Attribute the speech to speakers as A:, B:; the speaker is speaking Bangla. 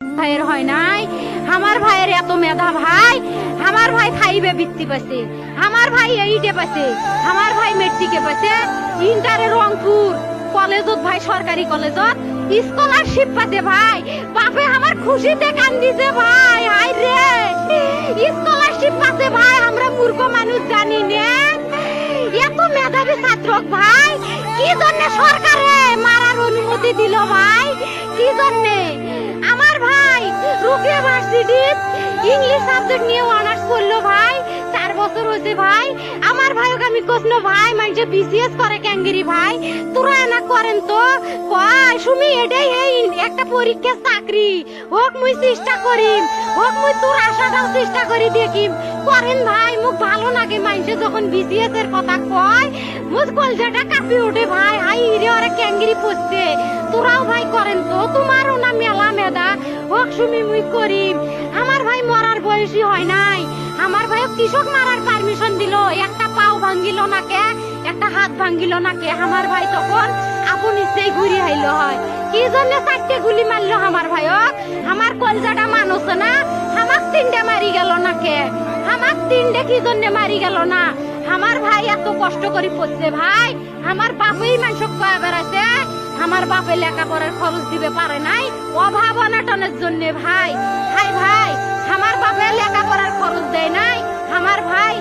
A: ভাইয়ের হয় নাই, আমার ভাইয়ের এত মেধা ভাই, আমার ভাই ফাইভে বৃত্তি পাচ্ছে, আমার ভাই এইটে পাচ্ছে, আমার ভাই মেট্রিকে পাচ্ছে, ইন্টারে রংপুর কলেজত ভাই সরকারি কলেজত স্কলারশিপ পাতে ভাই, বাপে আমার খুশিতে কান্দিছে ভাই, হাই রে স্কলারশিপ পাতে ভাই, আমরা মূর্খ মানুষ জানি না এত মেধাবী ছাত্র ভাই, কি জন্য সরকারে মারার অনুমতি দিল ভাই, কি জন্য? আমার ভাই রুকিয়া ভার্সিটি ইংলিশ সাবজেক্ট নিয়ে অনার্স করলো ভাই, 4 বছর হয়েছে ভাই। আমার ভাইকে আমি কইলো ভাই মানুষে বিসিএস করে ক্যাঙ্গেরি ভাই, তোরা না করেন তো কয় সুমি এটাই এই একটা পরীক্ষা চাকরি হোক, মুই চেষ্টা করিম, হোক মুই তোর আশাটাও চেষ্টা করি দেখিম, করেন ভাই। মুখ ভালো লাগে মানুষে যখন বিসিএস এর কথা কয়, মুখ কলজাটা কাঁপি ওঠে ভাই, হাই রে ওরা ক্যাঙ্গেরি পড়ছে, তোরাও ভাই করেন তো, তোমারও না মেলা মেধা, হোক সুমি মুই করিম। আমার ভাই মরার বয়সী হয় নাই, আমার ভাই কৃষক মারার পারমিশন দিল, একটা পাও ভাঙ্গিল না কে, একটা হাত ভাঙ্গিল না কে, আমার ভাই তখন আপন ইচ্ছেই ঘুরি আইল হয়, কি জন্য 4টে গুলি মারলো আমার ভাইক, আমার কলজাটা মানুষ না, আমার 3টে মারি গেল না কে, আমার 3টে কি জন্য মারি গেল না? আমার ভাই এত কষ্ট করে পড়ছে ভাই, আমার বাপেই মানুষ কয়া বেড়াইছে, আমার বাপে লেখাপড়ার খরচ দিবে পারে নাই, অভাব অনাটনের জন্য ভাই, হাই ভাই আমার বাপে লেখাপড়ার খরচ দেয় নাই, আমার ভাই